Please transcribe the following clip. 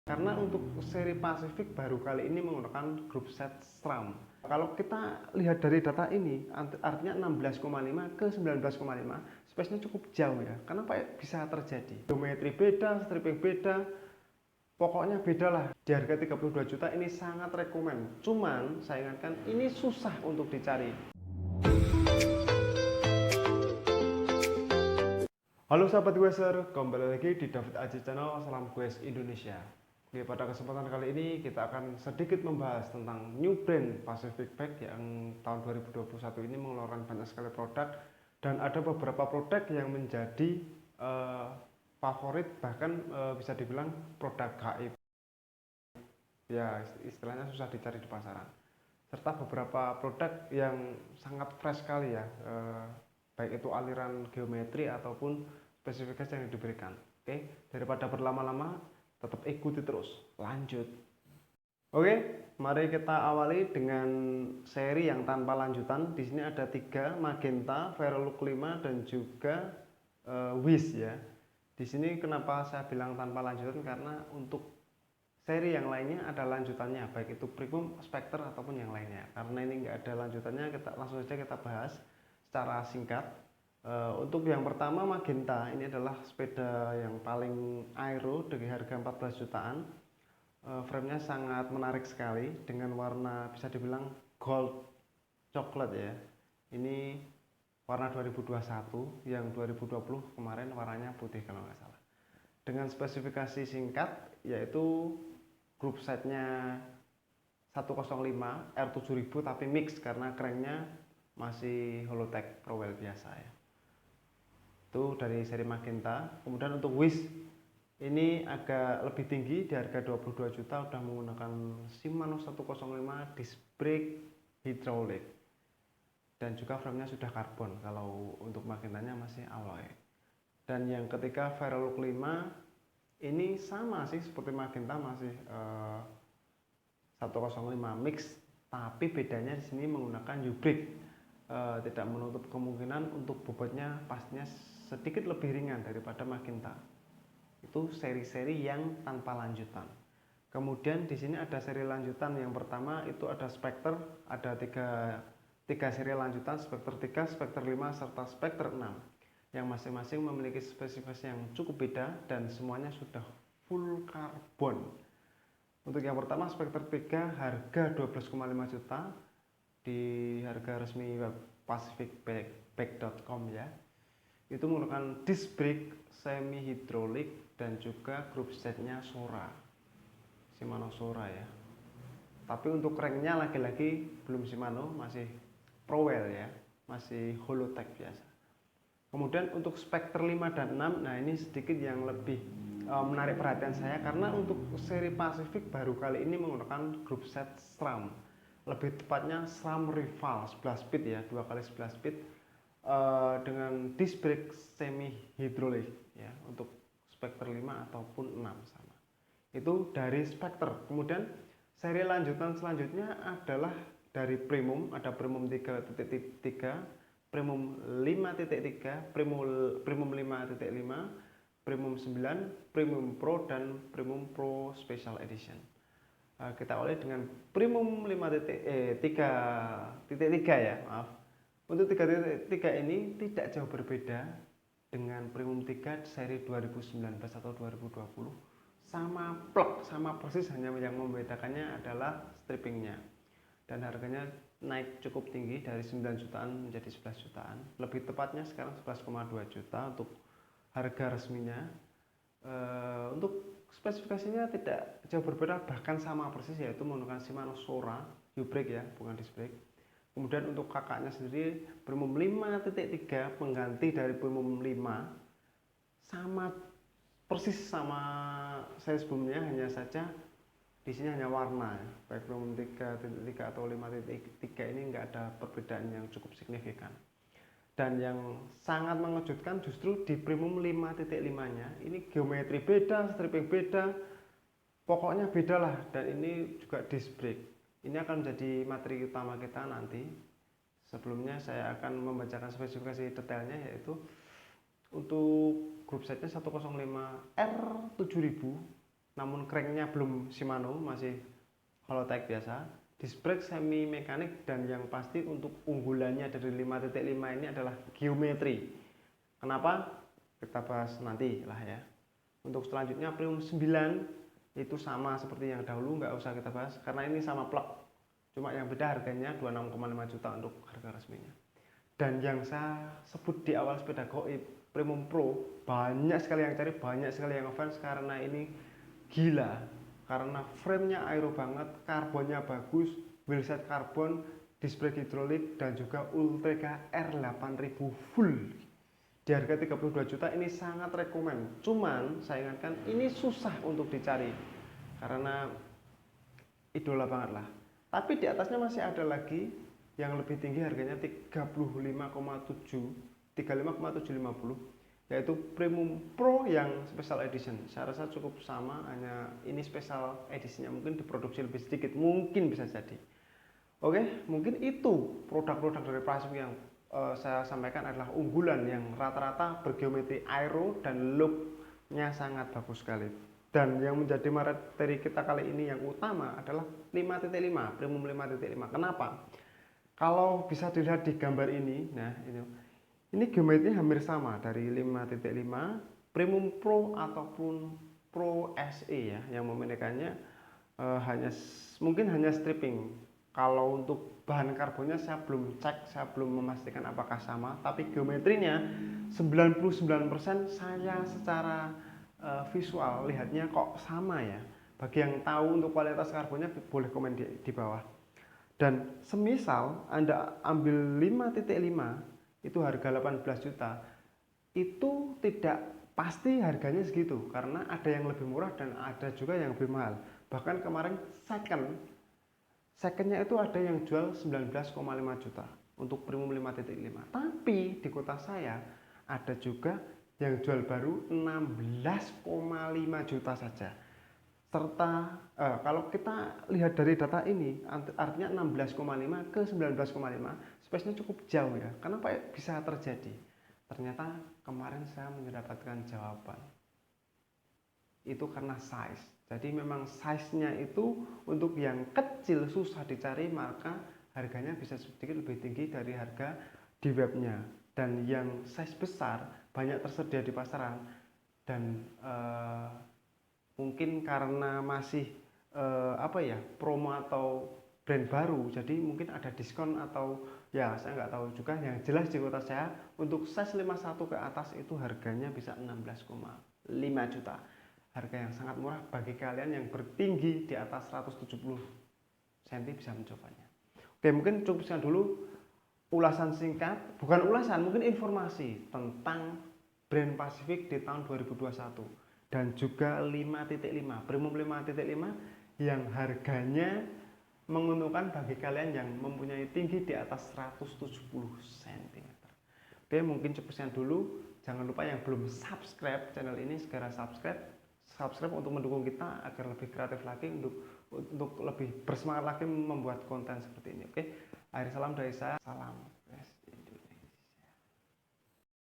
Karena untuk seri Pacific baru kali ini menggunakan grup set SRAM. Kalau kita lihat dari data ini, artinya 16,5 ke 19,5, space-nya cukup jauh ya. Kenapa bisa terjadi? Geometri beda, stripping beda, pokoknya beda lah. Di harga 32 juta ini sangat rekomen. Cuman saya ingatkan ini susah untuk dicari. Halo sahabat Gueser, kembali lagi di David Aji Channel. Salam Gues Indonesia. Oke, pada kesempatan kali ini kita akan sedikit membahas tentang new brand Pacific Bag yang tahun 2021 ini mengeluarkan banyak sekali produk, dan ada beberapa produk yang menjadi favorit, bahkan bisa dibilang produk gaib ya, istilahnya susah dicari di pasaran, serta beberapa produk yang sangat fresh sekali ya, baik itu aliran geometri ataupun spesifikasi yang diberikan. Oke, daripada berlama-lama, tetap ikuti terus, lanjut. Oke, mari kita awali dengan seri yang tanpa lanjutan. Di sini ada 3, Magenta, Verelook 5, dan juga Wish ya. Di sini kenapa saya bilang tanpa lanjutan, karena untuk seri yang lainnya ada lanjutannya, baik itu Premium, Spectre ataupun yang lainnya. Karena ini nggak ada lanjutannya, kita langsung saja kita bahas secara singkat. Untuk yang pertama Magenta, ini adalah sepeda yang paling aero dengan harga 14 jutaan. Framenya sangat menarik sekali dengan warna bisa dibilang gold coklat ya. Ini warna 2021, yang 2020 kemarin warnanya putih kalau nggak salah. Dengan spesifikasi singkat yaitu grup setnya 105 R7000 tapi mix karena cranknya masih Holotech Prowell biasa ya. Itu dari seri Magenta. Kemudian untuk Wish ini agak lebih tinggi, di harga 22 juta, udah menggunakan Shimano 105 disc brake hydraulic, dan juga framenya sudah karbon. Kalau untuk Magentanya masih alloy. Dan yang ketiga Verelook 5, ini sama sih seperti Magenta, masih 105 mix, tapi bedanya di sini menggunakan U-brake. Tidak menutup kemungkinan untuk bobotnya pastinya sedikit lebih ringan daripada Magenta. Itu seri-seri yang tanpa lanjutan. Kemudian di sini ada seri lanjutan. Yang pertama itu ada Spectre, ada tiga seri lanjutan, Spectre 3, Spectre 5, serta Spectre 6, yang masing-masing memiliki spesifikasi yang cukup beda dan semuanya sudah full karbon. Untuk yang pertama Spectre 3 harga 12,5 juta di harga resmi web pacificbag.com ya. Itu menggunakan disc brake semi hidrolik dan juga grup setnya Sora, Shimano Sora ya. Tapi untuk cranknya lagi-lagi belum Shimano, masih Prowell ya, masih Holotech biasa. Kemudian untuk Spectre 5 dan 6, nah ini sedikit yang lebih menarik perhatian saya, karena untuk seri Pacific baru kali ini menggunakan grup set SRAM, lebih tepatnya SRAM Rival 11 speed ya, 2x11 speed dengan disc brake semi hidrolik ya, untuk Spectre 5 ataupun 6 sama. Itu dari Spectre. Kemudian seri lanjutan selanjutnya adalah dari Premium, ada Premium 3.3, Premium 5.3, Premium 5.5, Premium 9, Premium Pro, dan Premium Pro Special Edition. Kita awali dengan Premium 3.3 ya, maaf. Untuk 3.3 ini tidak jauh berbeda dengan Premium 3 seri 2019 atau 2020. Sama plek, sama persis, hanya yang membedakannya adalah strippingnya. Dan harganya naik cukup tinggi dari 9 jutaan menjadi 11 jutaan. Lebih tepatnya sekarang 11,2 juta untuk harga resminya. Untuk spesifikasinya tidak jauh berbeda, bahkan sama persis, yaitu menggunakan Shimano Sora U-brake ya, bukan disc brake. Kemudian untuk kakaknya sendiri Premium 5.3 pengganti dari Premium 5, sama persis sama saya sebelumnya, hanya saja di sini hanya warna, baik Premium 3.3 atau 5.3 ini nggak ada perbedaan yang cukup signifikan. Dan yang sangat mengejutkan justru di Premium 5.5-nya ini geometri beda, stripping beda, pokoknya beda lah. Dan ini juga disc brake. Ini akan menjadi materi utama kita nanti. Sebelumnya saya akan membacakan spesifikasi detailnya, yaitu untuk grup setnya 105 R7000 namun cranknya belum Shimano, masih Halotech biasa. Disc brake semi mekanik, dan yang pasti untuk unggulannya dari 5.5 ini adalah geometri. Kenapa? Kita bahas nanti lah ya. Untuk selanjutnya Premium 9 itu sama seperti yang dahulu, nggak usah kita bahas karena ini sama plug. Cuma yang beda harganya 26,5 juta untuk harga resminya. Dan yang saya sebut di awal sepeda goib Premium Pro, banyak sekali yang cari, banyak sekali yang ngefans karena ini gila. Karena framenya aero banget, karbonnya bagus, wheelset karbon, disc brake hidrolik, dan juga Ultegra R8000 full. Di harga 32 juta ini sangat rekomen. Cuman saya ingatkan ini susah untuk dicari karena idola banget lah. Tapi di atasnya masih ada lagi yang lebih tinggi, harganya 35,750, yaitu Premium Pro yang Special Edition. Saya rasa cukup sama, hanya ini Special Editionnya mungkin diproduksi lebih sedikit, mungkin bisa jadi. Oke, mungkin itu produk-produk dari Pacific yang saya sampaikan adalah unggulan yang rata-rata bergeometri aero dan looknya sangat bagus sekali. Dan yang menjadi materi kita kali ini yang utama adalah 5.5, Premium 5.5. Kenapa? Kalau bisa dilihat di gambar ini, nah ini geometrinya hampir sama dari 5.5, Premium Pro ataupun Pro SE ya, yang membedakannya mungkin hanya stripping. Kalau untuk bahan karbonnya saya belum cek, saya belum memastikan apakah sama, tapi geometrinya 99% saya secara visual lihatnya kok sama ya. Bagi yang tahu untuk kualitas karbonnya boleh komen di bawah. Dan semisal Anda ambil 5.5 itu harga 18 juta, itu tidak pasti harganya segitu karena ada yang lebih murah dan ada juga yang lebih mahal. Bahkan kemarin secondnya itu ada yang jual 19,5 juta untuk Premium 5.5. Tapi di kota saya ada juga yang jual baru 16,5 juta saja. Serta kalau kita lihat dari data ini, artinya 16,5 ke 19,5, space-nya cukup jauh ya. Kenapa bisa terjadi? Ternyata kemarin saya mendapatkan jawaban. Itu karena size. Jadi memang size-nya itu untuk yang kecil susah dicari, maka harganya bisa sedikit lebih tinggi dari harga di webnya. Dan yang size besar banyak tersedia di pasaran, dan mungkin karena masih promo atau brand baru, jadi mungkin ada diskon atau ya saya nggak tahu juga. Yang jelas di kota saya untuk size 51 ke atas itu harganya bisa 16,5 juta. Harga yang sangat murah bagi kalian yang bertinggi di atas 170 cm bisa mencobanya. Oke, mungkin cukup sekian dulu ulasan singkat, bukan ulasan, mungkin informasi tentang brand Pacific di tahun 2021 dan juga 5.5, Premium 5.5 yang harganya menguntungkan bagi kalian yang mempunyai tinggi di atas 170 cm. Oke, mungkin cukup sekian dulu. Jangan lupa yang belum subscribe channel ini segera subscribe untuk mendukung kita agar lebih kreatif lagi, untuk lebih bersemangat lagi membuat konten seperti ini. Oke, akhir salam dari saya, salam